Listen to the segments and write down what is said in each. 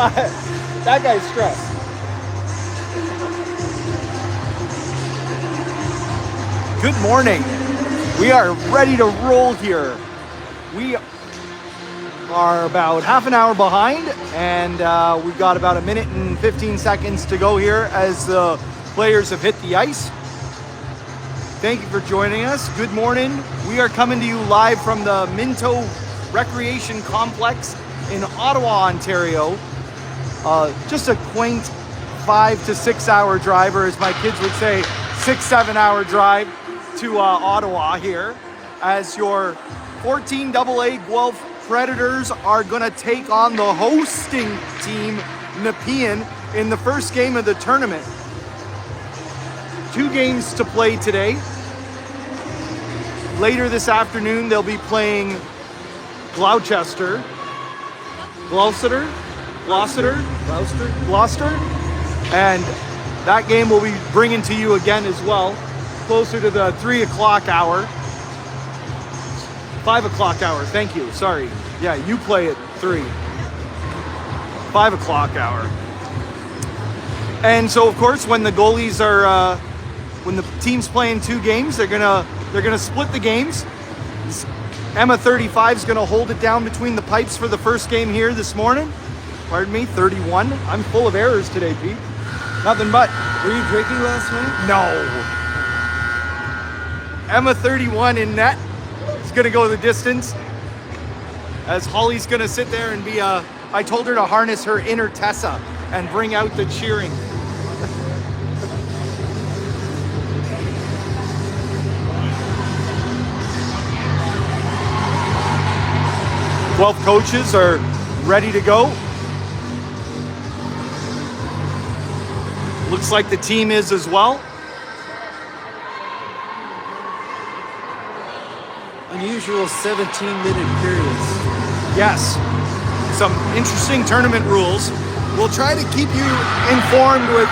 That guy's stressed. Good morning. We are ready to roll here. We are about half an hour behind, and we've got about a minute and 15 seconds to go here as the players have hit the ice. Thank you for joining us. Good morning. We are coming to you live from the Minto Recreation Complex in Ottawa, Ontario. Just a quaint 5 to 6 hour drive, or as my kids would say, 6-7 hour drive to Ottawa here, as your 14AA Guelph Predators are going to take on the hosting team, Napean, in the first game of the tournament. 2 games to play today. Later this afternoon, they'll be playing Gloucester, and that game will be bringing to you again as well, closer to the 3 o'clock hour. 5 o'clock hour, thank you, sorry. Yeah, you play at 3. 5 o'clock hour. And so, of course, when the goalies are, when the team's playing 2 games, they're gonna split the games. Emma 35 is gonna hold it down between the pipes for the first game here this morning. Pardon me, 31. I'm full of errors today, Pete. Nothing but. Were you drinking last night? No. Emma 31 in net. Gonna go the distance, as Holly's gonna sit there and be I told her to harness her inner Tessa and bring out the cheering. Guelph coaches are ready to go. Looks like the team is as well. Unusual 17-minute periods. Yes, some interesting tournament rules. We'll try to keep you informed with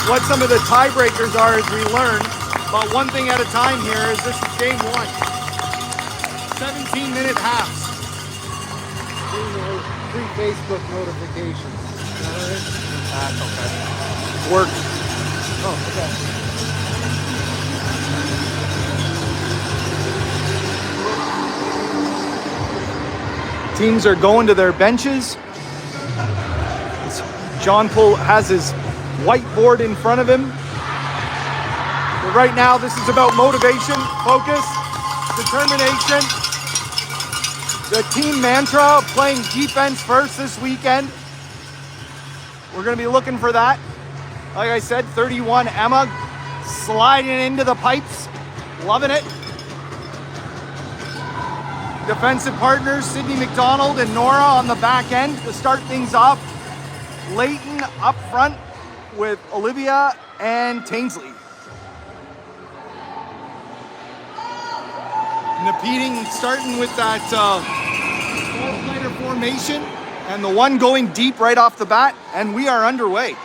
what some of the tiebreakers are as we learn, but one thing at a time here is this is game 1. 17-minute halves. Free Facebook notifications. Is that all right? That's okay. Work. Oh, okay. Teams are going to their benches. John Poole has his whiteboard in front of him. But right now, this is about motivation, focus, determination. The team mantra, playing defense first this weekend. We're going to be looking for that. Like I said, 31 Emma sliding into the pipes, loving it. Defensive partners, Sydney McDonald and Nora on the back end to start things off. Leighton up front with Olivia and Tainsley. Napean starting with that 12-player formation, and the one going deep right off the bat, and we are underway.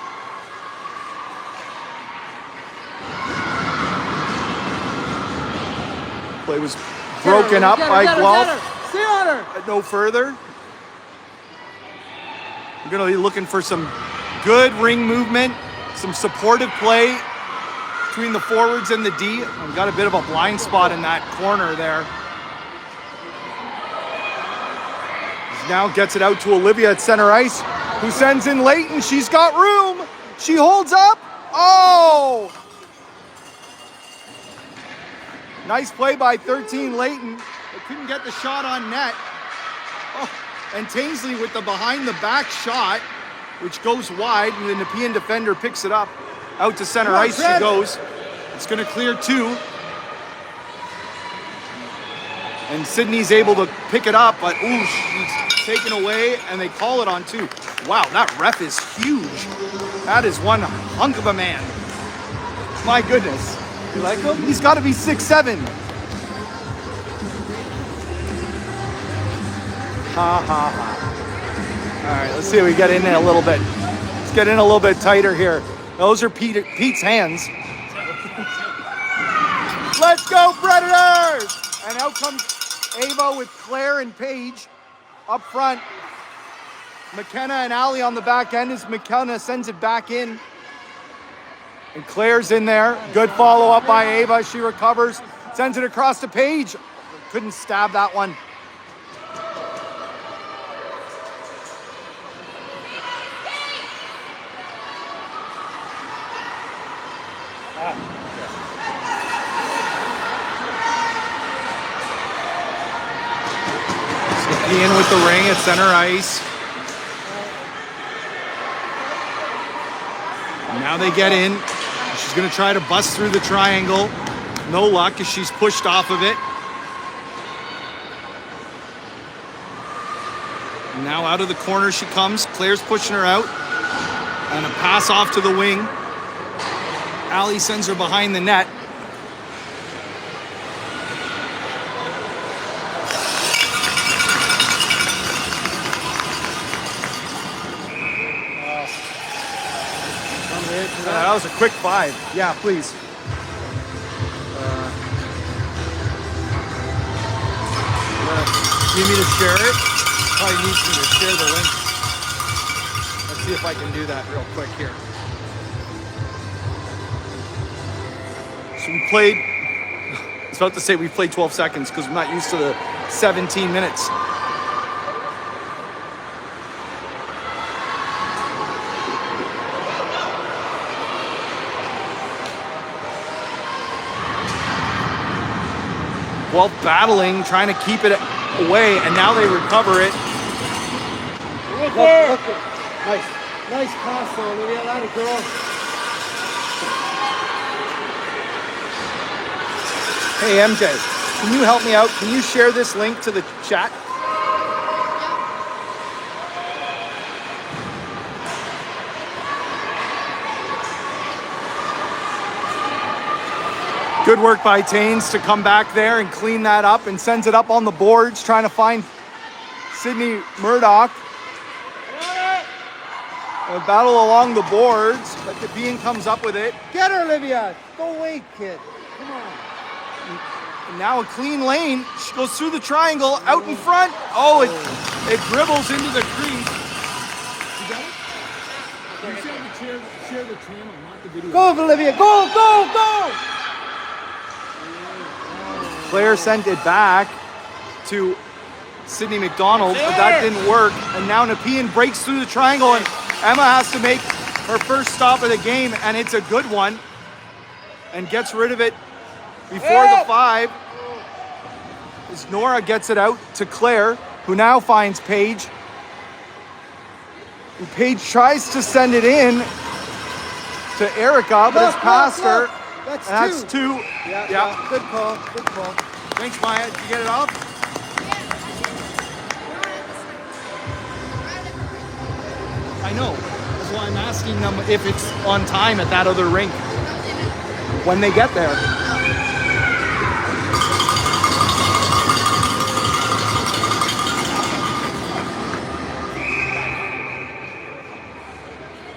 Play was broken up by Guelph. Stay on her. No further. We're going to be looking for some good ring movement, some supportive play between the forwards and the D. We've got a bit of a blind spot in that corner there. Now gets it out to Olivia at center ice, who sends in Leighton. She's got room. She holds up. Oh! Nice play by 13 Leighton, but couldn't get the shot on net. Oh, and Tainsley with the behind the back shot, which goes wide, and the Napean defender picks it up. Out to center ice she goes. It's gonna clear 2. And Sydney's able to pick it up, but ooh, she's taken away, and they call it on 2. Wow, that ref is huge. That is one hunk of a man. My goodness. You like him? He's got to be 6'7". Ha ha ha. All right, let's see if we get in there a little bit. Let's get in a little bit tighter here. Those are Pete's hands. Let's go, Predators! And out comes Ava with Claire and Paige up front. McKenna and Ali on the back end as McKenna sends it back in. And Claire's in there. Good follow up by Ava. She recovers, sends it across to Paige. Couldn't stab that one. Napean with the ring at center ice. Now they get in. She's going to try to bust through the triangle. No luck as she's pushed off of it. Now out of the corner she comes. Claire's pushing her out. And a pass off to the wing. Ali sends her behind the net. That was a quick 5. Yeah, please. You need me to share it? Probably needs me to share the link. Let's see if I can do that real quick here. So we played, I was about to say we played 12 seconds because I'm not used to the 17 minutes. Guelph battling, trying to keep it away, and now they recover it. Look. Nice pass, Olivia. Let it go. Hey MJ, can you help me out? Can you share this link to the chat? Good work by Taines to come back there and clean that up and sends it up on the boards, trying to find Sydney Murdoch. A battle along the boards, but Napean comes up with it. Get her, Olivia. Don't wait, kid. Come on. And now a clean lane. She goes through the triangle, out in front. Oh, it dribbles into the crease. You got it? You said to share the channel, not the video. Go, Olivia. Go. Claire sent it back to Sydney McDonald, but that didn't work. And now Napean breaks through the triangle, and Emma has to make her first stop of the game, and it's a good one. And gets rid of it before the 5. As Nora gets it out to Claire, who now finds Paige. And Paige tries to send it in to Erica, but it's past her. That's two. Yeah. Good call. Thanks, Maya. Did you get it off? I know. That's why I'm asking them if it's on time at that other rink when they get there.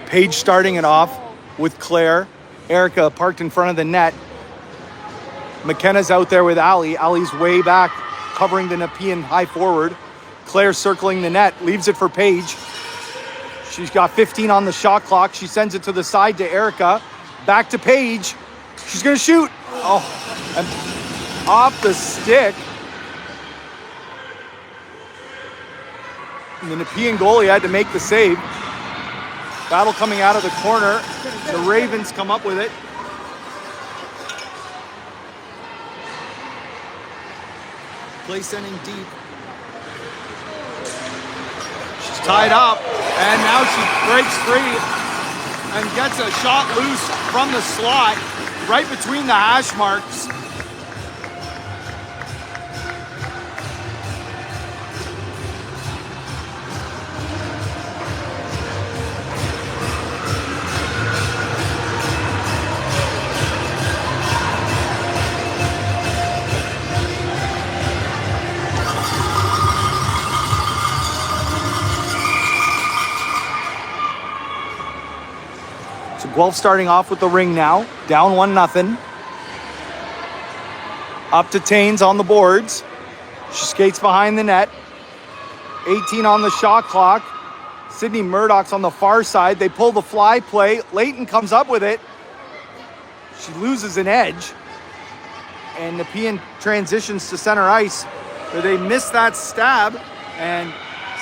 Paige starting it off with Claire. Erica parked in front of the net. McKenna's out there with Ali. Ali's way back, covering the Napean high forward. Claire circling the net, leaves it for Paige. She's got 15 on the shot clock. She sends it to the side to Erica. Back to Paige. She's gonna shoot. Oh, and off the stick. And the Napean goalie had to make the save. Battle coming out of the corner. The Ravens come up with it. Play sending deep. She's tied up, and now she breaks free and gets a shot loose from the slot right between the hash marks. Guelph starting off with the ring now, down 1-0. Up to Taines on the boards. She skates behind the net. 18 on the shot clock. Sydney Murdoch's on the far side. They pull the fly play. Leighton comes up with it. She loses an edge. And Napean transitions to center ice, where they miss that stab. And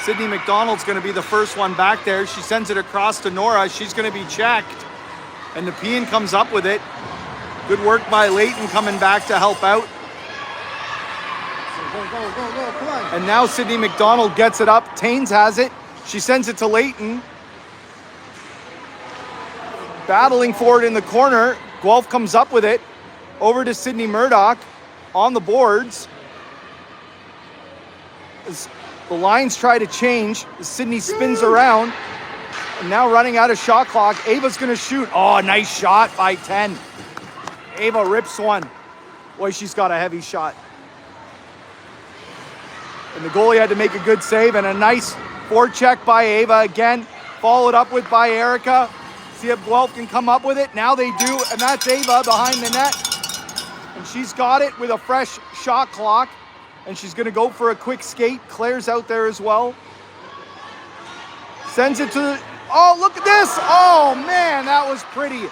Sydney McDonald's going to be the first one back there. She sends it across to Nora. She's going to be checked. And Napean comes up with it. Good work by Leighton coming back to help out. Go, come on. And now Sydney McDonald gets it up. Taines has it. She sends it to Leighton. Battling for it in the corner. Guelph comes up with it. Over to Sydney Murdoch on the boards. As the lines try to change, Sydney spins around. And now running out of shot clock. Ava's going to shoot. Oh, nice shot by 10. Ava rips one. Boy, she's got a heavy shot. And the goalie had to make a good save, and a nice forecheck by Ava again. Followed up with by Erica. See if Guelph can come up with it. Now they do, and that's Ava behind the net. And she's got it with a fresh shot clock. And she's going to go for a quick skate. Claire's out there as well. Sends it to the... Oh, look at this! Oh, man, that was pretty.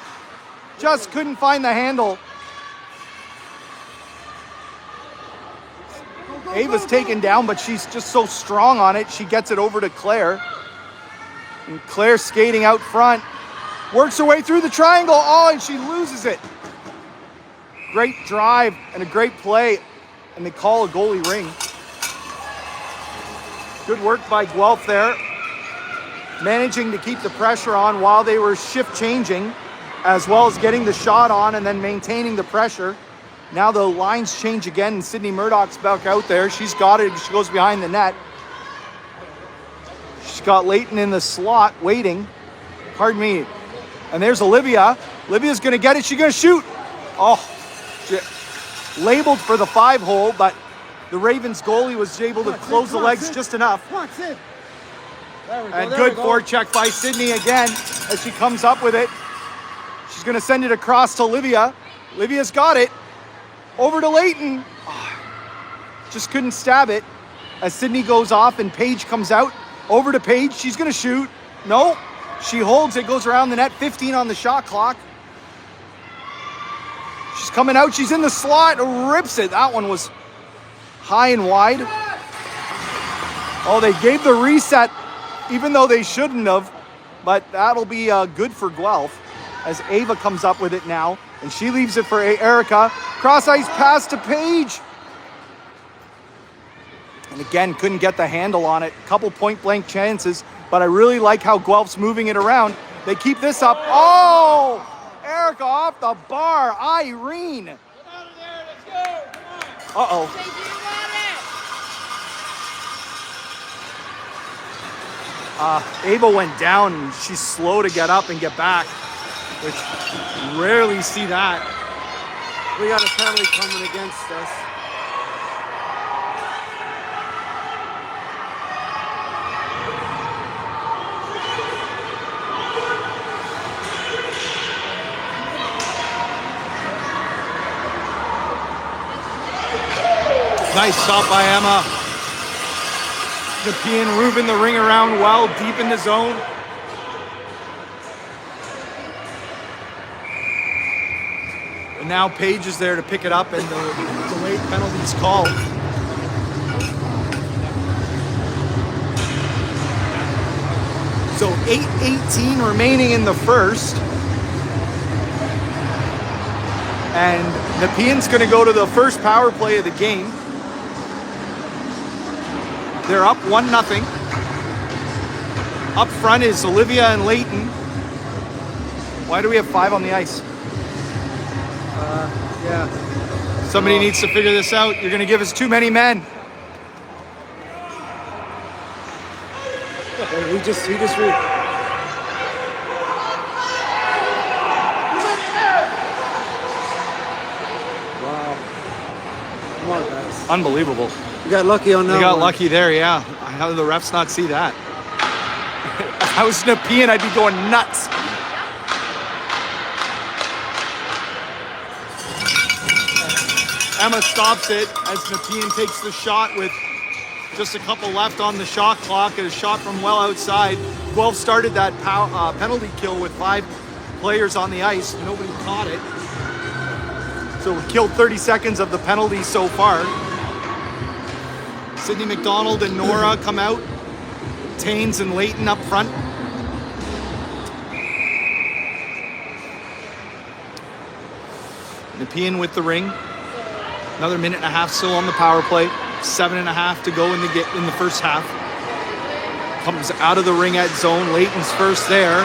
Just couldn't find the handle. Ava's taken down, but she's just so strong on it. She gets it over to Claire. And Claire skating out front. Works her way through the triangle. Oh, and she loses it. Great drive and a great play. And they call a goalie ring. Good work by Guelph there. Managing to keep the pressure on while they were shift changing, as well as getting the shot on and then maintaining the pressure. Now the lines change again, and Sydney Murdoch's back out there. She's got it. She goes behind the net. She's got Leighton in the slot waiting. Pardon me. And there's Olivia. Olivia's going to get it. She's going to shoot. Oh, shit. Labeled for the 5-hole, but the Ravens goalie was able to close the legs just enough. Come on, Sid. And good forecheck by Sydney again as she comes up with it. She's going to send it across to Olivia. Olivia's got it. Over to Leighton. Oh, just couldn't stab it. As Sydney goes off and Paige comes out. Over to Paige. She's going to shoot. No. She holds it. Goes around the net. 15 on the shot clock. She's coming out. She's in the slot. Rips it. That one was high and wide. Oh, they gave the reset, even though they shouldn't have. But that'll be good for Guelph as Ava comes up with it now. And she leaves it for Erica. Cross ice pass to Paige. And again, couldn't get the handle on it. Couple point blank chances. But I really like how Guelph's moving it around. They keep this up. Oh! Erica off the bar. Irene. Get out of there. Let's go. Come on. Uh-oh. Ava went down. She's slow to get up and get back, which rarely see that. We got a penalty coming against us. Nice stop by Emma. Napean moving the ring around well, deep in the zone. And now Paige is there to pick it up, and the delayed penalty's called. So 8:18 remaining in the first. And Napean's going to go to the first power play of the game. They're up 1-0. Up front is Olivia and Leighton. Why do we have 5 on the ice? Yeah. Somebody needs to figure this out. You're going to give us too many men. He just read. Wow. Come on, guys. Unbelievable. You got lucky on that They got one. lucky there, yeah. How did the refs not see that? If I was Napean, I'd be going nuts. Emma stops it as Napean takes the shot with Just a couple left on the shot clock. A shot from well outside. Guelph started that penalty kill with 5 players on the ice. Nobody caught it. So we killed 30 seconds of the penalty so far. Sydney McDonald and Nora come out. Taines and Leighton up front. Napean with the ring. Another minute and a half still on the power play. 7.5 to go in the first half. Comes out of the ring at zone. Leighton's first there.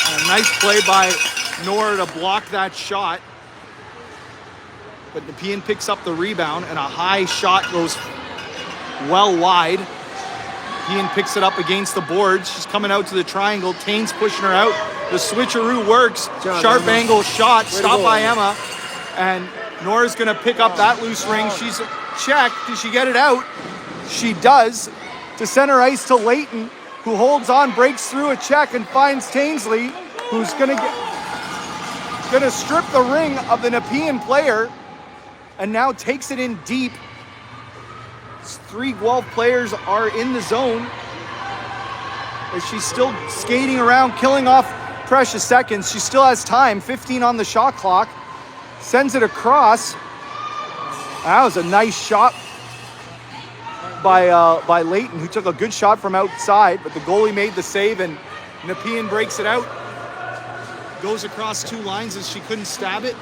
And a nice play by Nora to block that shot. But Napean picks up the rebound and a high shot goes well wide. Napean picks it up against the boards. She's coming out to the triangle. Taines pushing her out. The switcheroo works. Sharp angle shot. Stopped by Emma. And Nora's going to pick up that loose ring. She's checked. Did she get it out? She does. To center ice to Leighton, who holds on, breaks through a check, and finds Tainsley, who's going to strip the ring of the Napean player, and now takes it in deep. 3 Guelph players are in the zone as she's still skating around, killing off precious seconds. She still has time. 15 on the shot clock. Sends it across. That was a nice shot by Leighton, who took a good shot from outside, but the goalie made the save, and Napean breaks it out. Goes across 2 lines as she couldn't stab it.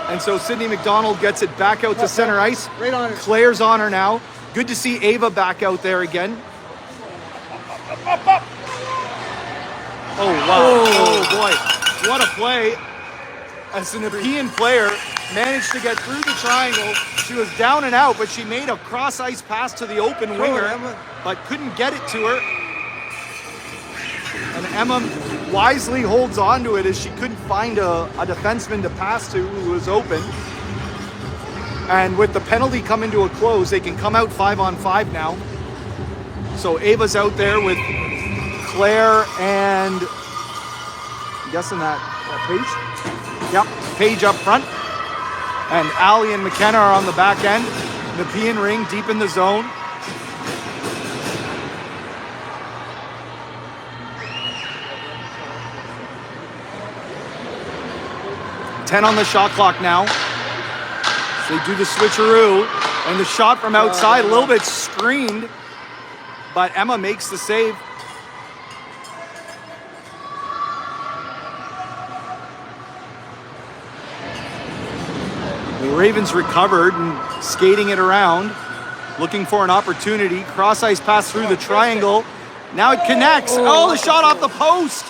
And so Sydney McDonald gets it back out to center ice. Right on it. Claire's on her now. Good to see Ava back out there again. Oh, wow. Oh, boy. What a play. As the Napean player managed to get through the triangle. She was down and out, but she made a cross-ice pass to the open winger, but couldn't get it to her. And Emma wisely holds on to it as she couldn't find a defenseman to pass to who was open. And with the penalty coming to a close, they can come out 5-on-5 now. So Ava's out there with Claire and I'm guessing that Paige? Yep, Paige up front. And Ali and McKenna are on the back end. Napean ring deep in the zone. Ten on the shot clock now. So they do the switcheroo. And the shot from outside, a little bit screened. But Emma makes the save. The Ravens recovered and skating it around, looking for an opportunity. Cross ice pass through the triangle. Now it connects. Oh, the shot off the post.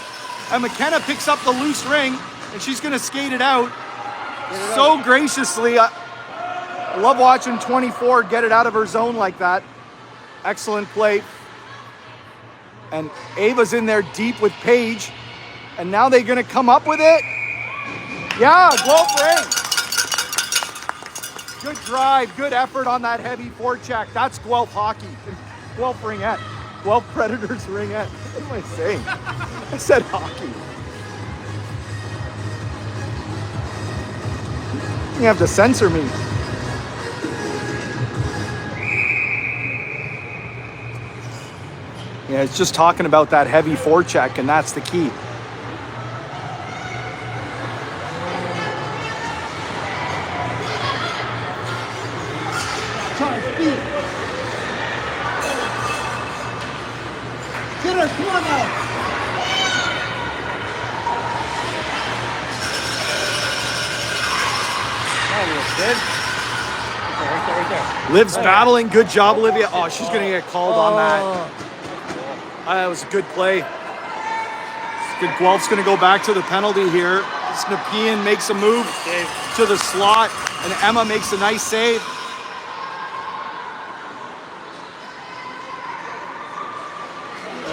And McKenna picks up the loose ring, and she's going to skate it out so graciously. I love watching 24 get it out of her zone like that. Excellent play. And Ava's in there deep with Paige. And now they're going to come up with it. Yeah, Guelph ring. Good drive, good effort on that heavy forecheck. That's Guelph hockey. Guelph ringette. Guelph Predators ringette. What am I saying? I said hockey. You have to censor me. Yeah, it's just talking about that heavy forecheck, and that's the key. Get her, come on now. Liv's battling. Good job, Olivia. Oh, she's going to get called on that. That was a good play. Good. Guelph's going to go back to the penalty here. Napean makes a move to the slot, and Emma makes a nice save.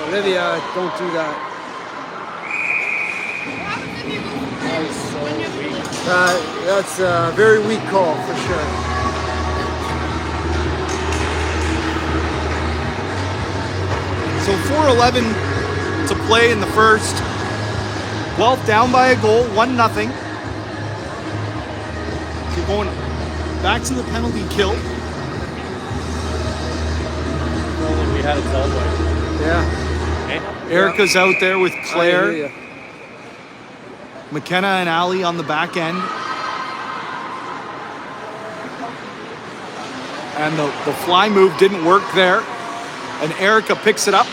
Olivia, don't do that. That's a very weak call for sure. So 4:11 to play in the first. Guelph down by a goal, 1-0. Keep going Back to the penalty kill. Only we had a tall boy. Yeah. Erica's out there with Claire. McKenna and Ali on the back end. And the fly move didn't work there. And Erica picks it up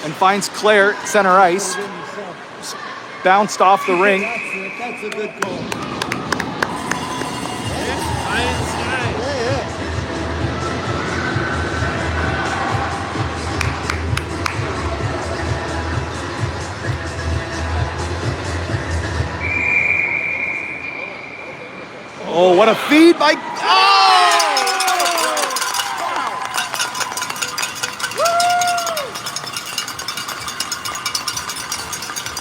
and finds Claire at center ice. Bounced off the ring. That's a good call. Oh, what a feed by...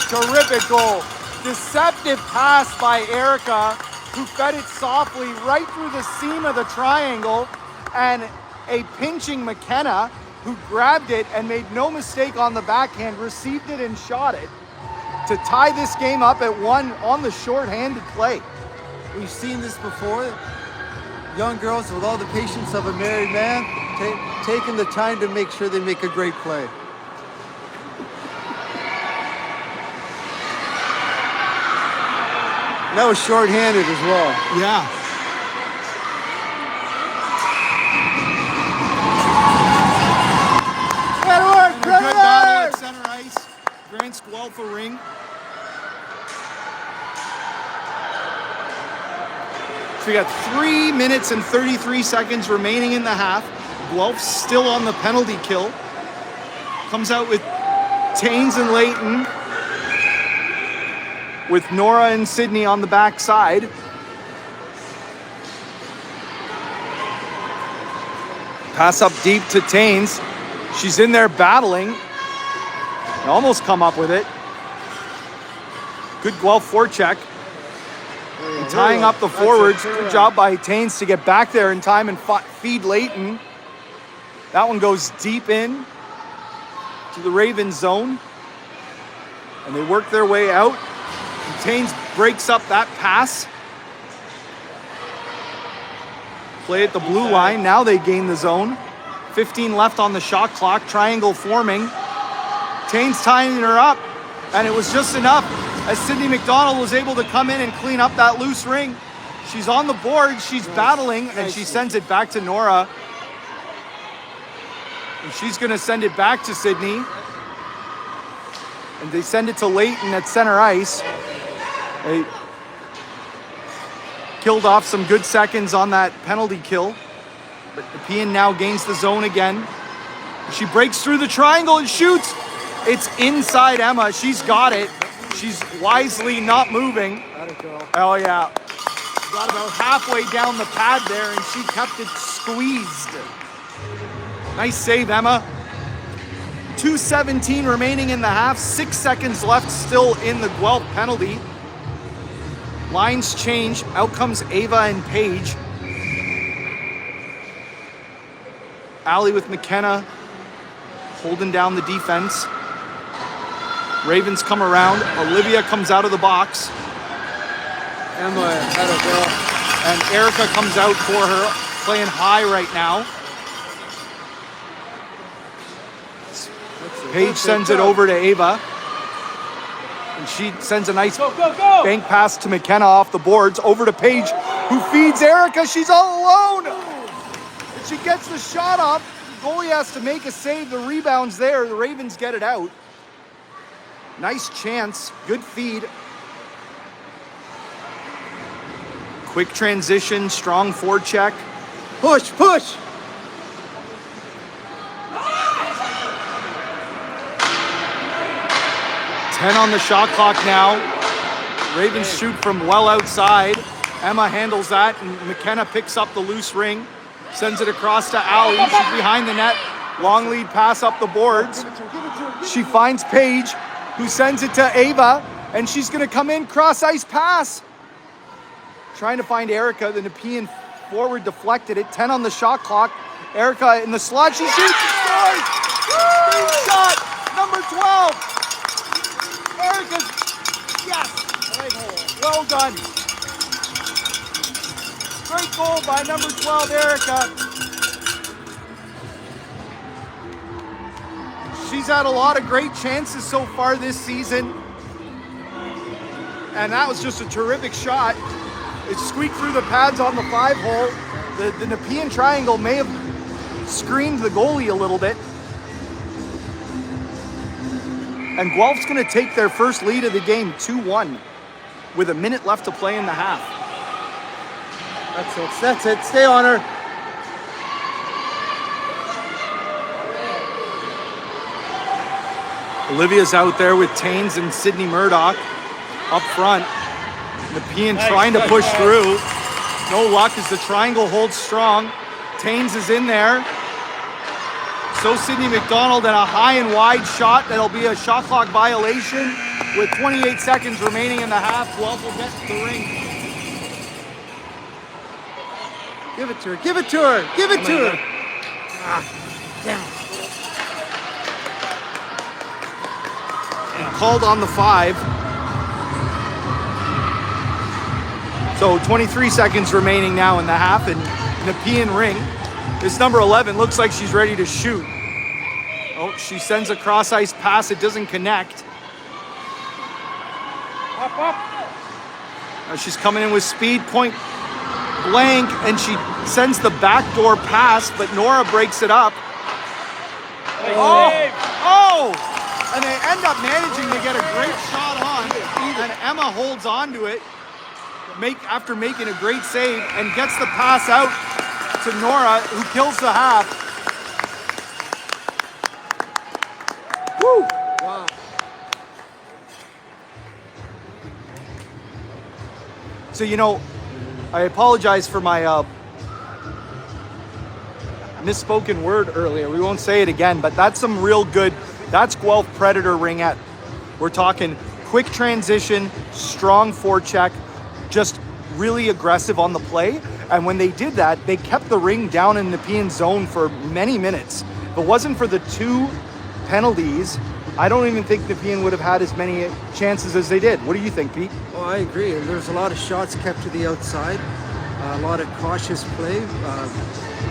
Terrific goal. Deceptive pass by Erica, who fed it softly right through the seam of the triangle, and a pinching McKenna, who grabbed it and made no mistake on the backhand, received it and shot it to tie this game up at 1 on the shorthanded play. We've seen this before. Young girls with all the patience of a married man, taking the time to make sure they make a great play. That was short-handed as well. Yeah. Good battle at center ice. Grants Guelph a ring. So we got 3 minutes and 33 seconds remaining in the half. Guelph's still on the penalty kill. Comes out with Taines and Layton, with Nora and Sydney on the back side. Pass up deep to Taines. She's in there battling. Almost come up with it. Good Guelph forecheck. And tying up the forwards. Good job by Taines to get back there in time and feed Layton. That one goes deep in to the Ravens zone. And they work their way out. And Taines breaks up that pass. Play at the blue line. Now they gain the zone. 15 left on the shot clock. Triangle forming. Taines tying her up. And it was just enough as Sydney McDonald was able to come in and clean up that loose ring. She's on the board. She's battling. And she sends it back to Nora. And she's going to send it back to Sydney. And they send it to Layton at center ice. They killed off some good seconds on that penalty kill. But Napean now gains the zone again. She breaks through the triangle and shoots. It's inside Emma. She's got it. She's wisely not moving. Oh, yeah. Got about halfway down the pad there, and she kept it squeezed. Nice save, Emma. 2:17 remaining in the half. 6 seconds left still in the Guelph penalty. Lines change. Out comes Ava and Paige. Ali with McKenna holding down the defense. Ravens come around. Olivia comes out of the box. Emma had a goal. And Erica comes out for her, playing high right now. Paige sends it over to Ava. And she sends a nice bank pass to McKenna off the boards. Over to Paige, who feeds Erica. She's all alone. And she gets the shot up. The goalie has to make a save. The rebound's there. The Ravens get it out. Nice chance. Good feed. Quick transition. Strong forecheck. Push, push. Ten on the shot clock now. Ravens shoot from well outside. Emma handles that, and McKenna picks up the loose ring. Sends it across to Ali. She's behind the net. Long lead pass up the boards. She finds Paige, who sends it to Ava, and she's going to come in, cross ice pass. Trying to find Erica. The Napean forward deflected it. 10 on the shot clock. Erica in the slot. She shoots and scores. Big shot. Number 12. Erica, yes. Well done. Great goal by number 12, Erica. She's had a lot of great chances so far this season. And that was just a terrific shot. It squeaked through the pads on the 5-hole. The Napean triangle may have screened the goalie a little bit. And Guelph's gonna take their first lead of the game, 2-1, with a minute left to play in the half. That's it. Stay on her. Olivia's out there with Taines and Sydney Murdoch up front. Napean trying to push through. No luck as the triangle holds strong. Taines is in there. So Sydney McDonald, and a high and wide shot. That'll be a shot clock violation with 28 seconds remaining in the half. Guelph will get to the ring. Give it to her. Give it to her. Give it to her. Damn. Called on the 5. So 23 seconds remaining now in the half, and Napean ring. This number 11 looks like she's ready to shoot. Oh, she sends a cross ice pass. It doesn't connect. Up. Now she's coming in with speed, point blank, and she sends the backdoor pass, but Nora breaks it up. Oh! And they end up managing to get a great shot on, and Emma holds on to it after making a great save and gets the pass out to Nora, who kills the half. Woo! Wow. So, I apologize for my misspoken word earlier. We won't say it again, but that's some real good. That's Guelph Predator ringette. We're talking quick transition, strong forecheck, just really aggressive on the play. And when they did that, they kept the ring down in the Napean zone for many minutes. If it wasn't for the 2 penalties, I don't even think Napean would have had as many chances as they did. What do you think, Pete? Oh, I agree. And there's a lot of shots kept to the outside, a lot of cautious play.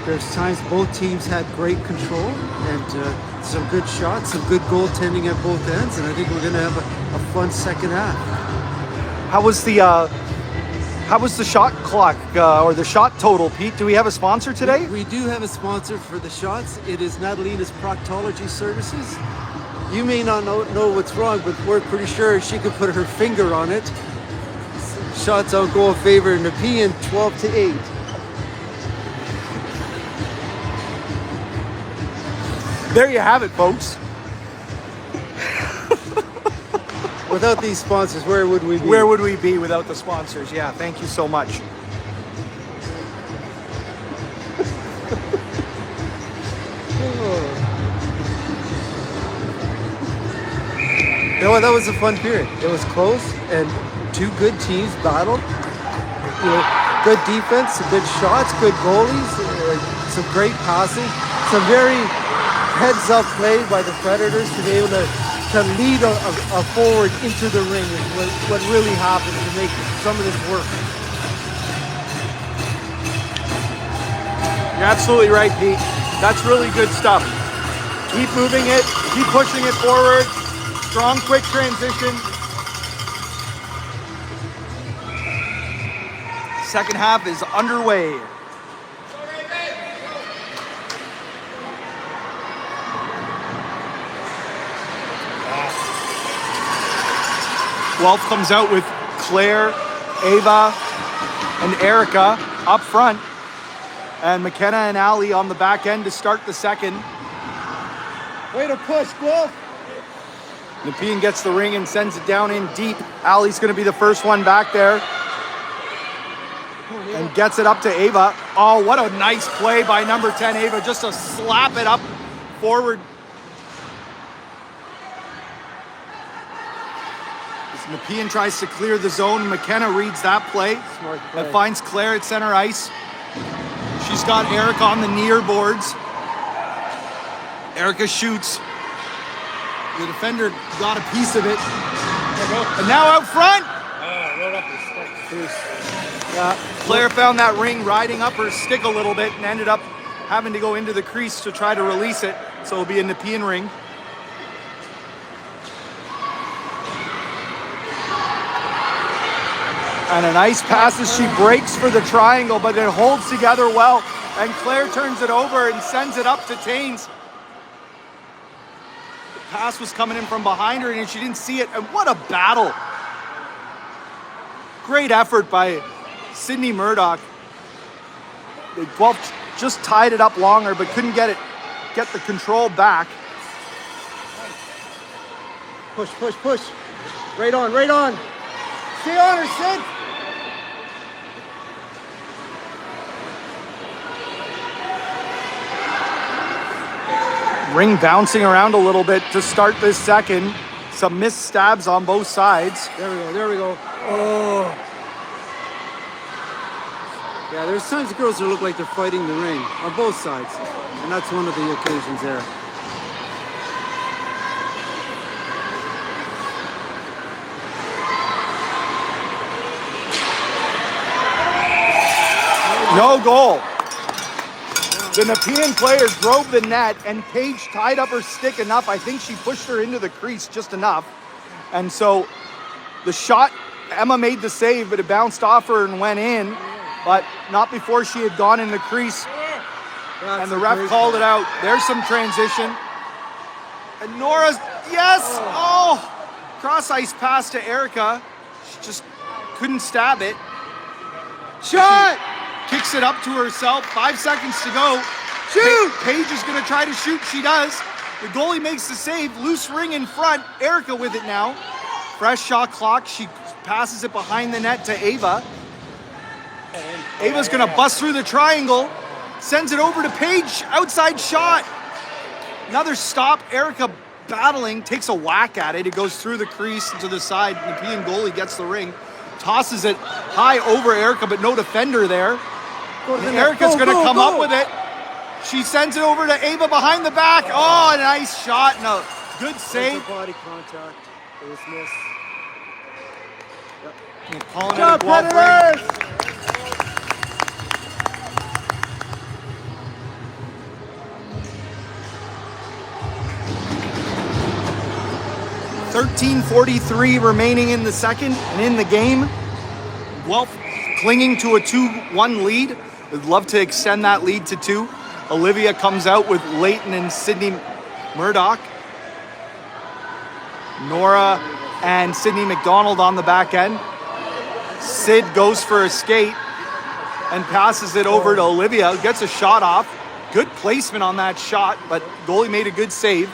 There's times both teams had great control and some good shots, some good goaltending at both ends, and I think we're going to have a fun second half. How was the shot clock or the shot total, Pete? Do we have a sponsor today? We do have a sponsor for the shots. It is Natalina's Proctology Services. You may not know what's wrong, but we're pretty sure she could put her finger on it. Shots on goal in favor of Napean, 12-8. There you have it, folks. Without these sponsors, where would we be? Where would we be without the sponsors? Yeah, thank you so much. That was a fun period. It was close, and 2 good teams battled. Good defense, some good shots, good goalies, some great passing, some very heads-up play by the Predators to be able to lead a forward into the ring is what really happened to make some of this work. You're absolutely right, Pete. That's really good stuff. Keep moving it, keep pushing it forward. Strong, quick transition. Second half is underway. Guelph comes out with Claire, Ava, and Erica up front. And McKenna and Ali on the back end to start the second. Way to push, Guelph. Napean gets the ring and sends it down in deep. Ali's going to be the first one back there. And gets it up to Ava. Oh, what a nice play by number 10, Ava, just to slap it up forward. As Napean tries to clear the zone, McKenna reads that play. Smart play. And finds Claire at center ice. She's got Erica on the near boards. Erica shoots. The defender got a piece of it. And now out front. Claire found that ring riding up her stick a little bit and ended up having to go into the crease to try to release it. So it'll be a Napean ring. And a nice pass as she breaks for the triangle, but it holds together well. And Claire turns it over and sends it up to Taines. The pass was coming in from behind her and she didn't see it. And what a battle. Great effort by Sydney Murdoch. Guelph just tied it up longer, but couldn't get the control back. Push, push, push. Right on, right on. Stay on her, Sid. Ring bouncing around a little bit to start this second. Some missed stabs on both sides. There we go, there we go. Oh. Yeah, there's times the girls that look like they're fighting the ring on both sides. And that's one of the occasions there. No goal. The Napean player drove the net and Paige tied up her stick enough. I think she pushed her into the crease just enough. And so the shot, Emma made the save, but it bounced off her and went in, but not before she had gone in the crease. And the ref called it out. There's some transition. And Nora's, yes! Oh! Cross ice pass to Erica. She just couldn't stab it. Shot! Kicks it up to herself. 5 seconds to go. Shoot! Paige is going to try to shoot. She does. The goalie makes the save. Loose ring in front. Erica with it now. Fresh shot clock. She passes it behind the net to Ava. Ava's going to bust through the triangle. Sends it over to Paige. Outside shot. Another stop. Erica battling. Takes a whack at it. It goes through the crease to the side. Napean goalie gets the ring. Tosses it high over Erica, but no defender there. Erica's going to come up with it. She sends it over to Ava behind the back. Oh, a nice shot and a good save. Body contact. It was missed. Yep. Calling it a Guelph ring. 13:43 remaining in the second and in the game. Guelph clinging to a 2-1 lead. Would love to extend that lead to 2. Olivia comes out with Leighton and Sydney Murdoch. Nora and Sydney McDonald on the back end. Sid goes for a skate and passes it over to Olivia. Gets a shot off. Good placement on that shot, but goalie made a good save.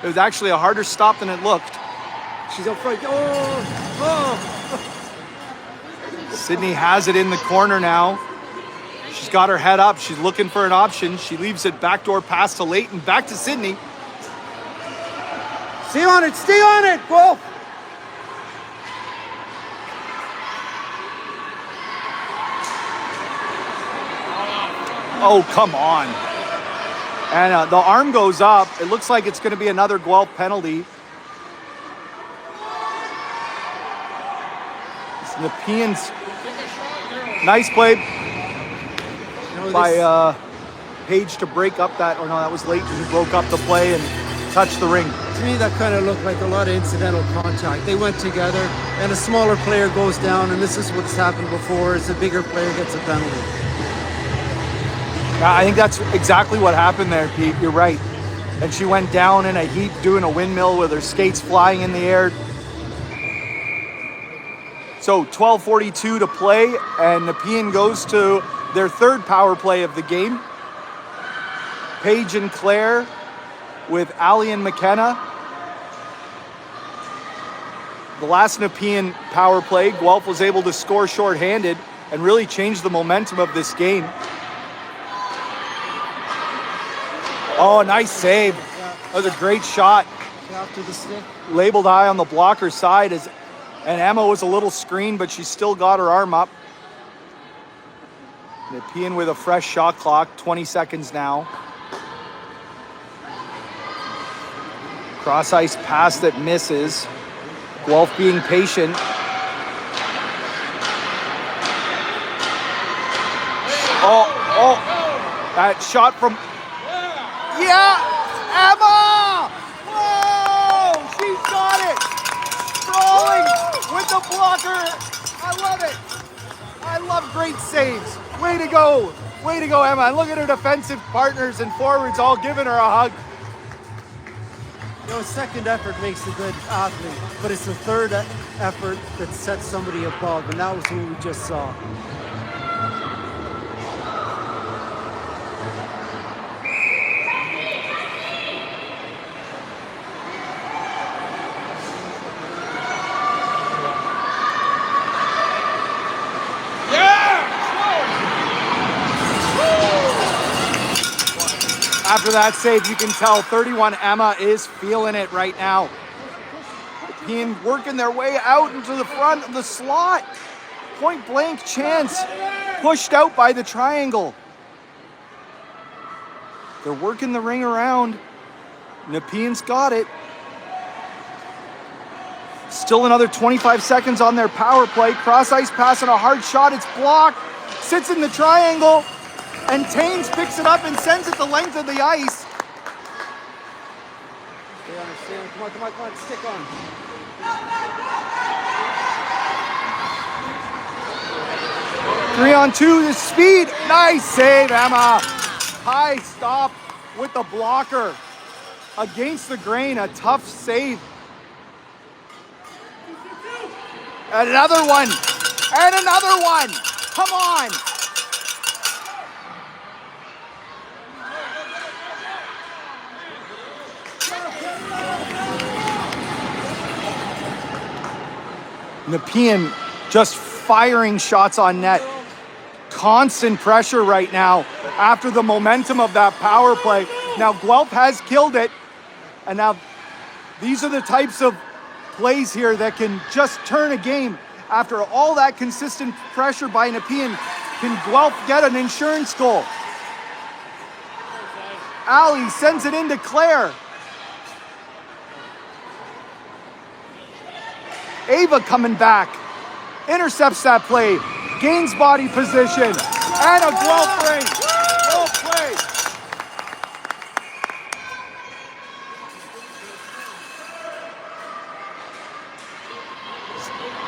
It was actually a harder stop than it looked. She's up front. Oh! Sydney has it in the corner now. She's got her head up. She's looking for an option. She leaves it backdoor pass to Leighton. Back to Sydney. Stay on it! Stay on it! Guelph! Oh, come on. And the arm goes up. It looks like it's going to be another Guelph penalty. It's Napean's nice play by Paige to break up that, or no, that was Leighton who broke up the play and touched the ring. To me, that kind of looked like a lot of incidental contact. They went together, and a smaller player goes down, and this is what's happened before, is the bigger player gets a penalty. I think that's exactly what happened there, Pete. You're right. And she went down in a heap doing a windmill with her skates flying in the air. So 12:42 to play, and Napean goes to their third power play of the game. Paige and Claire with Ali and McKenna. The last Napean power play, Guelph was able to score shorthanded and really change the momentum of this game. Oh, nice save. That was a great shot. After the stick. Labeled high on the blocker side, and Emma was a little screened, but she still got her arm up. Napean with a fresh shot clock, 20 seconds now. Cross ice pass that misses. Guelph being patient. Oh, that shot from, yeah, Emma! Whoa, she's got it! Sprawling with the blocker. I love it. I love great saves. Way to go, Emma. And look at her defensive partners and forwards all giving her a hug. You know, second effort makes a good athlete, but it's the third effort that sets somebody above, and that was what we just saw. After that save, you can tell 31 Emma is feeling it right now. Napean working their way out into the front of the slot. Point blank chance, pushed out by the triangle. They're working the ring around. Napean's got it. Still another 25 seconds on their power play. Cross ice pass and a hard shot. It's blocked. Sits in the triangle. And Taines picks it up and sends it the length of the ice. They understand. Come on, stick on. 3-on-2, the speed. Nice save, Emma. High stop with the blocker. Against the grain, a tough save. Another one. And another one. Come on. Napean just firing shots on net. Constant pressure right now after the momentum of that power play. Now Guelph has killed it. And now these are the types of plays here that can just turn a game. After all that consistent pressure by Napean, can Guelph get an insurance goal? Ali sends it into Claire. Ava coming back, intercepts that play, gains body position, and a Guelph ring. Well played.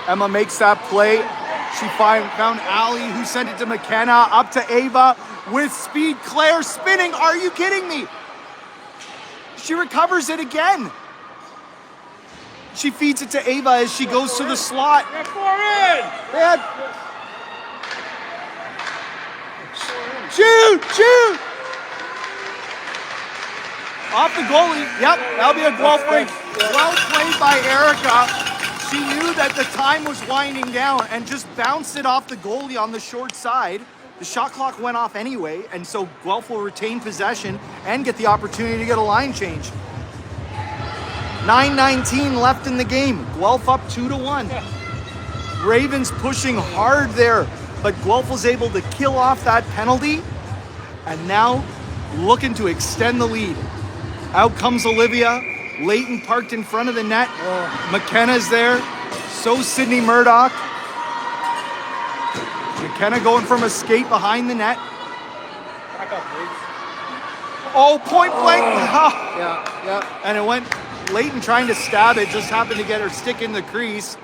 Emma makes that play. She found Ali, who sent it to McKenna, up to Ava with speed. Claire spinning. Are you kidding me? She recovers it again. She feeds it to Ava as she goes to the slot. Shoot! Off the goalie. Yep, that'll be a Guelph ring. Well played by Erica. She knew that the time was winding down and just bounced it off the goalie on the short side. The shot clock went off anyway, and so Guelph will retain possession and get the opportunity to get a line change. 9:19 left in the game. Guelph up 2-1. Ravens pushing hard there, but Guelph was able to kill off that penalty and now looking to extend the lead. Out comes Olivia. Leighton parked in front of the net. McKenna's there. So Sydney Murdoch. McKenna going from a skate behind the net. Back up, please. Oh, point blank. Yeah. And it went. Leighton trying to stab it, just happened to get her stick in the crease.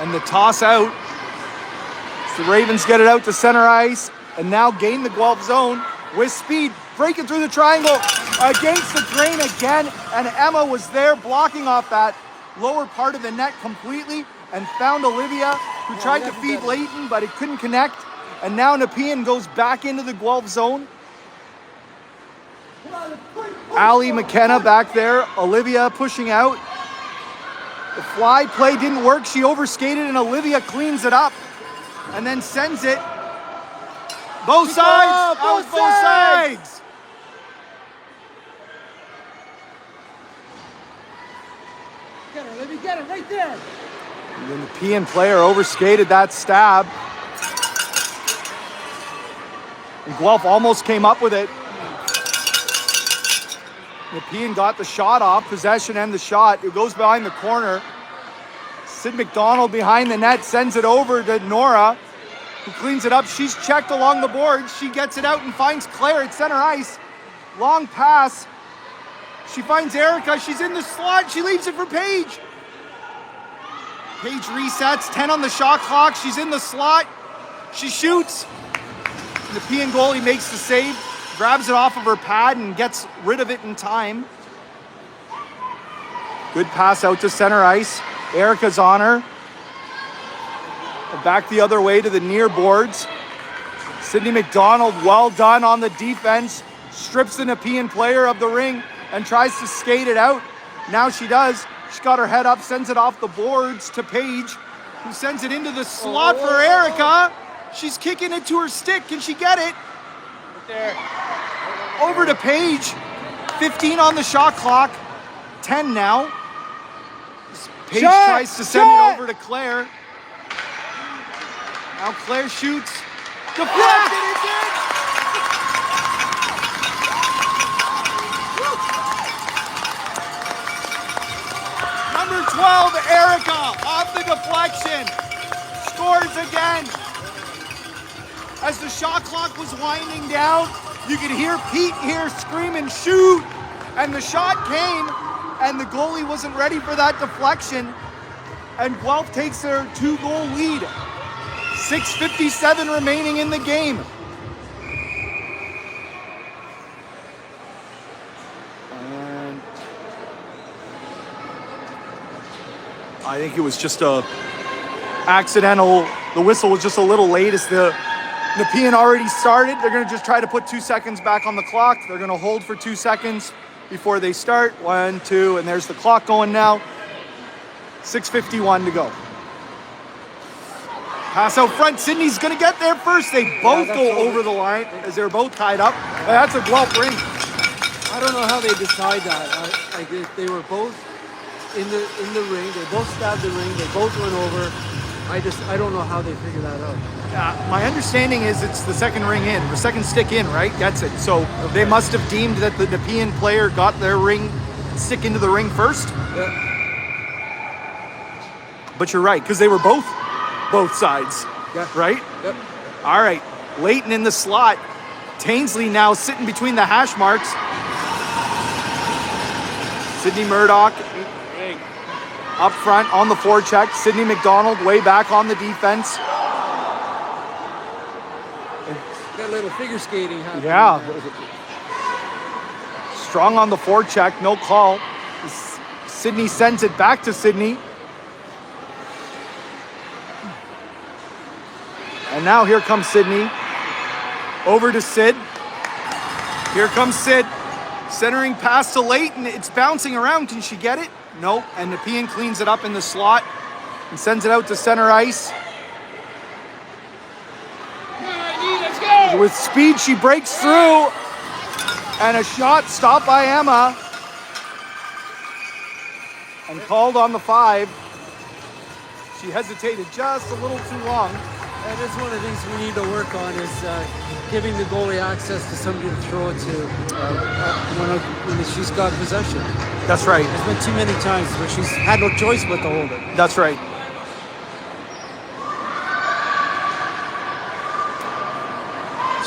And the toss out. So the Ravens get it out to center ice and now gain the Guelph zone with speed, breaking through the triangle against the grain again. And Emma was there blocking off that lower part of the net completely and found Olivia, who tried to feed Leighton, but it couldn't connect. And now Napean goes back into the Guelph zone. Ali McKenna back there, Olivia pushing out. The fly play didn't work. She overskated and Olivia cleans it up and then sends it. Both sides! Both sides! Get her, Olivia, get her right there! The Napean player overskated that stab. And Guelph almost came up with it. Napean got the shot off, possession and the shot. It goes behind the corner. Sid McDonald behind the net sends it over to Nora. who cleans it up. She's checked along the boards. She gets it out and finds Claire at center ice. Long pass. She finds Erica. She's in the slot. She leaves it for Paige. Paige resets. 10 on the shot clock. She's in the slot. She shoots. The Napean goalie makes the save, grabs it off of her pad and gets rid of it in time. Good pass out to center ice. Erica's on her. Back the other way to the near boards. Sydney McDonald, well done on the defense. Strips the Napean player of the ring and tries to skate it out. Now she does. She's got her head up, sends it off the boards to Paige, who sends it into the slot for Erica. She's kicking it to her stick. Can she get it? Right there. Over to Paige. 15 on the shot clock. 10 now. Paige tries to send it over to Claire. Now Claire shoots. Deflected, it's in! Number 12, Erica, off the deflection. Scores again. As the shot clock was winding down, you could hear Pete here screaming, shoot! And the shot came, and the goalie wasn't ready for that deflection. And Guelph takes their 2-goal lead. 6:57 remaining in the game. And I think it was just a accidental. The whistle was just a little late as the Napean already started. They're going to just try to put 2 seconds back on the clock. They're going to hold for 2 seconds before they start. 1, 2, and there's the clock going now. 6:51 to go. Pass out front. Sydney's going to get there first. They both go over the line as they're both tied up. That's a Guelph ring. I don't know how they decide that. They were both in the ring. They both stabbed the ring. They both went over. I don't know how they figure that out. My understanding is it's the second ring in, the second stick in, right? Gets it. So they must have deemed that the Napean player got their ring stick into the ring first. Yeah. But you're right, because they were both sides, right? Yep. All right, Leighton in the slot. Tainsley now sitting between the hash marks. Sydney Murdoch up front on the forecheck. Sydney McDonald way back on the defense. Got a little figure skating happening. Yeah. Strong on the forecheck, no call. Sydney sends it back to Sydney. And now here comes Sydney. Over to Sid. Here comes Sid. Centering pass to Leighton. It's bouncing around. Can she get it? No. And Napean cleans it up in the slot and sends it out to center ice. Let's go! With speed, she breaks through. And a shot stopped by Emma. And called on the 5. She hesitated just a little too long. That is one of the things we need to work on is giving the goalie access to somebody to throw it to when she's got possession. That's right. There's been too many times where she's had no choice but to hold it. That's right.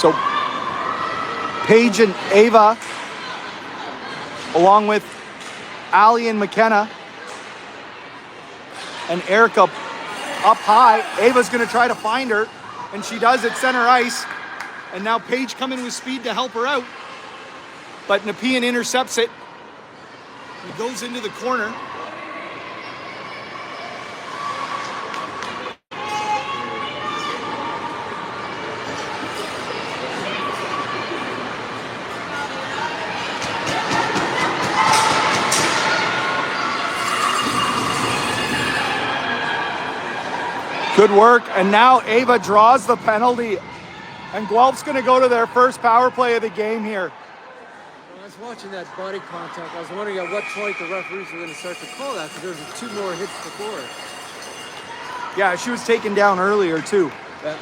So Paige and Ava, along with Allie and McKenna, and Erica up high. Ava's going to try to find her, and she does at center ice. And now Paige coming with speed to help her out. But Napean intercepts it. It goes into the corner. Good work, and now Ava draws the penalty, and Guelph's going to go to their first power play of the game here. When I was watching that body contact, I was wondering at what point the referees were going to start to call that, because there was 2 more hits before it. Yeah, she was taken down earlier too. Yeah.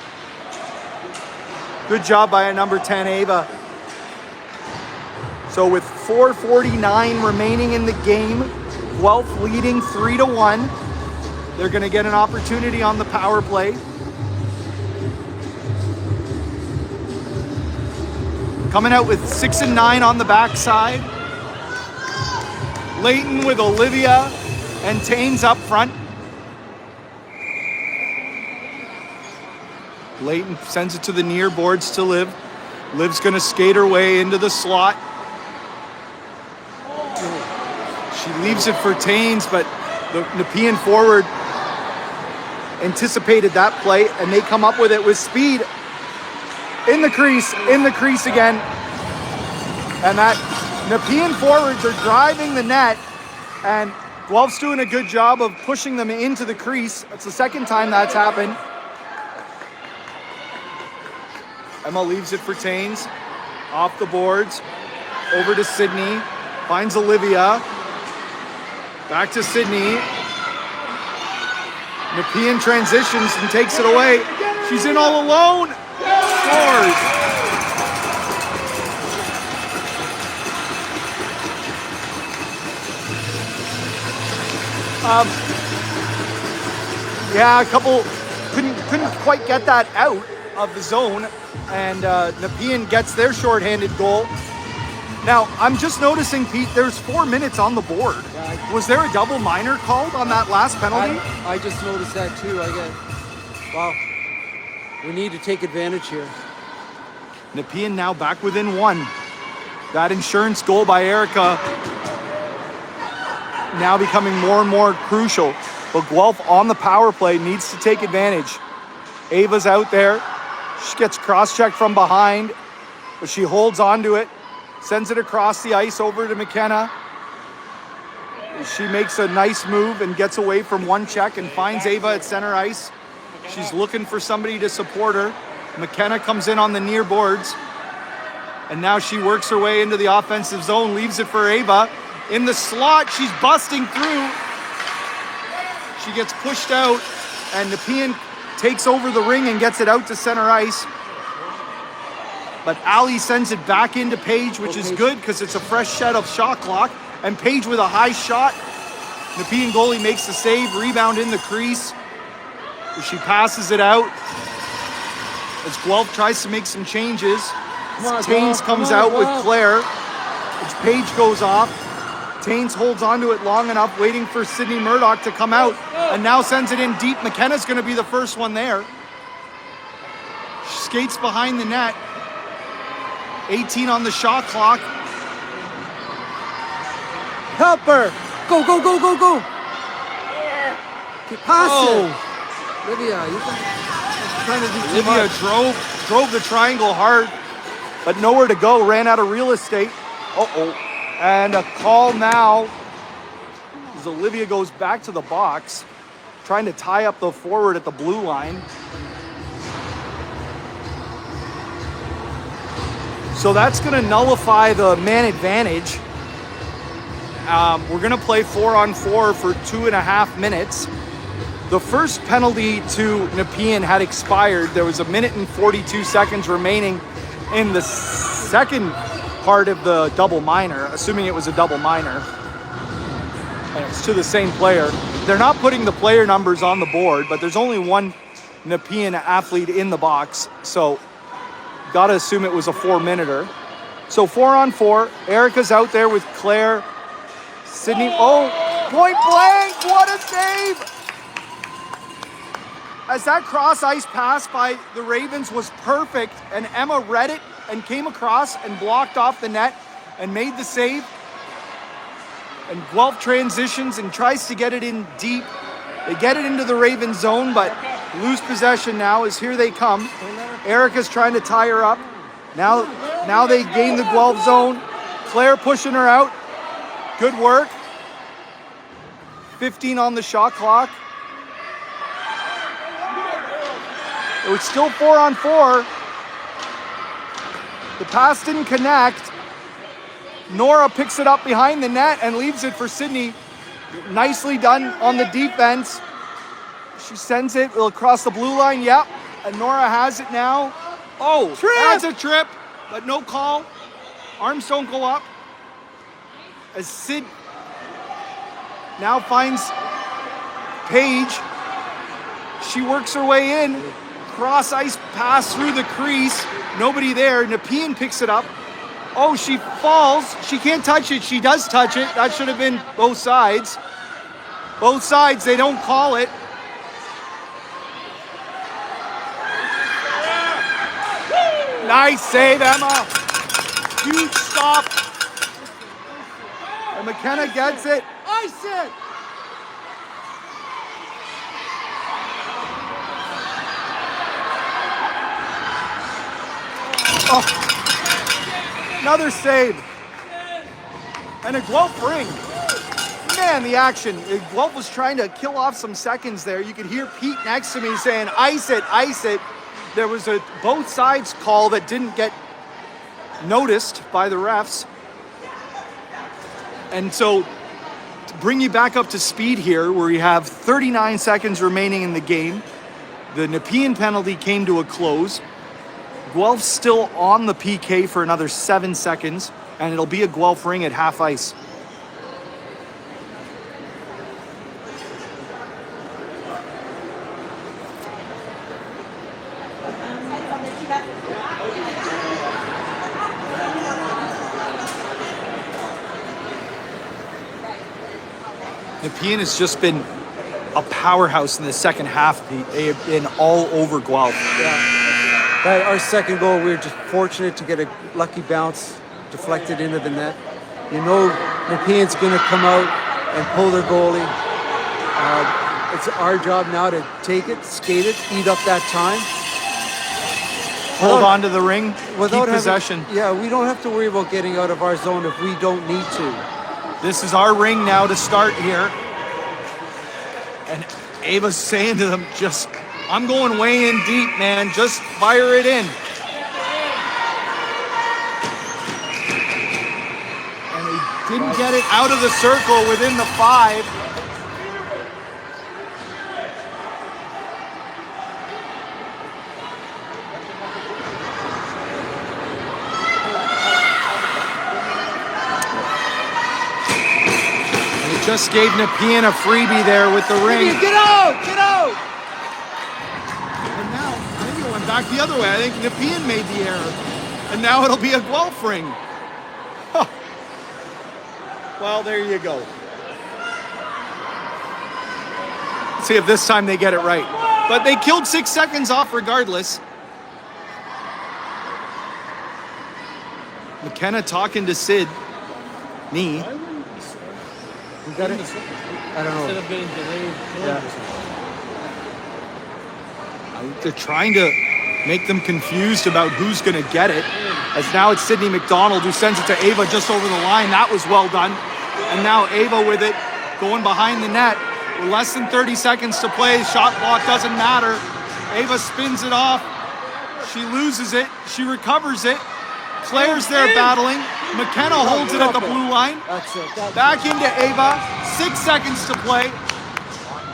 Good job by a number 10, Ava. So with 4:49 remaining in the game, Guelph leading 3-1. They're going to get an opportunity on the power play. Coming out with 6 and 9 on the backside. Leighton with Olivia and Taines up front. Leighton sends it to the near boards to Liv. Liv's gonna skate her way into the slot. She leaves it for Taines, but the Napean forward anticipated that play, and they come up with it with speed. In the crease again. And that Napean forwards are driving the net, and Guelph's doing a good job of pushing them into the crease. It's the second time that's happened. Emma leaves it for Taines. Off the boards. Over to Sydney. Finds Olivia. Back to Sydney. Napean transitions and takes it away. She's in all alone. Scores. Yeah, a couple couldn't quite get that out of the zone, and Napean gets their shorthanded goal. Now, I'm just noticing, Pete, there's 4 minutes on the board. Yeah, was there a double minor called on that last penalty? I just noticed that too. Wow. We need to take advantage here. Napean now back within 1. That insurance goal by Erica now becoming more and more crucial. But Guelph on the power play needs to take advantage. Ava's out there. She gets cross-checked from behind, but she holds on to it. Sends it across the ice over to McKenna. She makes a nice move and gets away from one check and finds Ava at center ice. She's looking for somebody to support her. McKenna comes in on the near boards. And now she works her way into the offensive zone, leaves it for Ava. In the slot, she's busting through. She gets pushed out, and Napean takes over the ring and gets it out to center ice. But Ali sends it back into Paige, which is good because it's a fresh set of shot clock. And Paige with a high shot. Napean goalie makes the save, rebound in the crease. She passes it out. As Guelph tries to make some changes. Taines comes out with Claire. As Paige goes off. Taines holds onto it long enough, waiting for Sydney Murdoch to come out. And now sends it in deep. McKenna's going to be the first one there. She skates behind the net. 18 on the shot clock. Help her! Go, go, go, go, go! Pass it! Olivia, you're trying to do too Olivia much. drove the triangle hard, but nowhere to go. Ran out of real estate. And a call now as Olivia goes back to the box, trying to tie up the forward at the blue line. So that's going to nullify the man advantage. We're going to play 4-on-4 for 2.5 minutes. The first penalty to Napean had expired. There was 1 minute and 42 seconds remaining in the second part of the double minor, assuming it was a double minor. And it's to the same player. They're not putting the player numbers on the board, but there's only one Napean athlete in the box. So gotta assume it was a 4-minuter. So 4-on-4. Erica's out there with Claire. Sydney, point blank, what a save! As that cross ice pass by the Ravens was perfect, and Emma read it and came across and blocked off the net and made the save. And Guelph transitions and tries to get it in deep. They get it into the Ravens zone, but lose possession now as here they come. Erica's trying to tie her up. Now they gain the Guelph zone. Claire pushing her out. Good work. 15 on the shot clock. It was still 4-on-4. The pass didn't connect. Nora picks it up behind the net and leaves it for Sydney. Nicely done on the defense. She sends it across the blue line. Yep. And Nora has it now. That's a trip, but no call. Arms don't go up. As Sid now finds Paige. She works her way in. Cross ice pass through the crease. Nobody there. Napean picks it up. Oh, she falls. She can't touch it. She does touch it. That should have been both sides. Both sides, they don't call it. Nice save, Emma. Huge stop. And McKenna gets it. Ice it. Oh. Another save. And a Guelph ring. Man, the action. Guelph was trying to kill off some seconds there. You could hear Pete next to me saying, ice it, ice it. There was a both sides call that didn't get noticed by the refs. And so to bring you back up to speed here, where we have 39 seconds remaining in the game, the Napean penalty came to a close. Guelph's still on the PK for another 7 seconds, and it'll be a Guelph ring at half ice. Napean has just been a powerhouse in the second half, Pete. They have been all over Guelph. Yeah. Our second goal, we were just fortunate to get a lucky bounce deflected into the net. You know Napean's going to come out and pull their goalie. It's our job now to take it, skate it, eat up that time. Hold on to the ring, keep possession. Yeah, we don't have to worry about getting out of our zone if we don't need to. This is our ring now to start here. And Ava's saying to them, I'm going way in deep, man. Just fire it in. And he didn't get it out of the circle within the 5. Just gave Napean a freebie there with the ring. Get out! Get out! And now, I think it went back the other way. I think Napean made the error. And now it'll be a Guelph ring. Huh. Well, there you go. Let's see if this time they get it right. But they killed 6 seconds off regardless. McKenna talking to Sid. Me. You got it? I don't know. Instead of being delayed. Yeah. They're trying to make them confused about who's going to get it. As now it's Sydney McDonald who sends it to Ava just over the line. That was well done. And now Ava with it, going behind the net. With less than 30 seconds to play. Shot clock doesn't matter. Ava spins it off. She loses it. She recovers it. Claire's there battling. McKenna holds it at the blue line. That's it. Back into Ava. 6 seconds to play.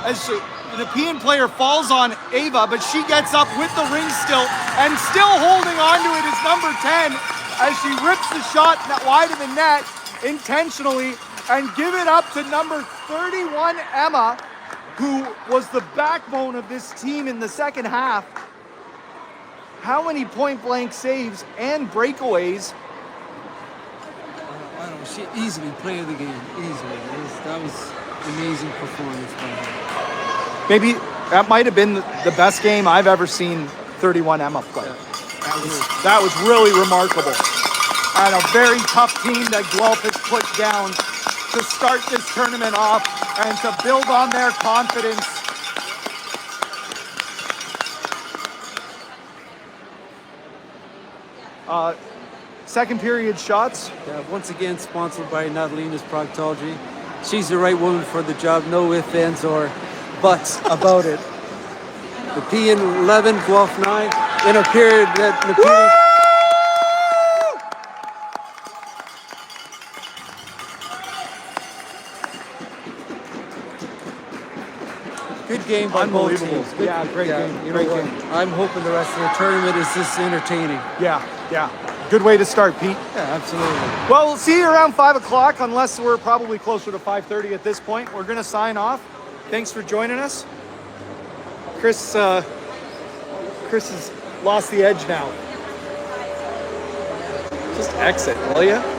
As the Napean player falls on Ava, but she gets up with the ring still, and still holding on to it is number 10 as she rips the shot wide of the net intentionally and give it up to number 31, Emma, who was the backbone of this team in the second half. How many point-blank saves and breakaways? I don't know. She easily played the game. Easily. That was amazing performance by her. Maybe that might have been the best game I've ever seen 31 Emma play. That was really remarkable. And a very tough team that Guelph has put down to start this tournament off and to build on their confidence. Second period shots. Yeah, once again sponsored by Natalina's Proctology. She's the right woman for the job. No ifs, ands, or buts about it. Napean 11, Guelph 9. In a period that Napean... Good game by both Unbelievable. teams. Good, Yeah, great game. You Great know what? game. I'm hoping the rest of the tournament is this entertaining. Yeah. Good way to start, Pete. Yeah, absolutely. Well, we'll see you around 5 o'clock, unless we're probably closer to 5:30 at this point. We're going to sign off. Thanks for joining us. Chris has lost the edge now. Just exit, will you?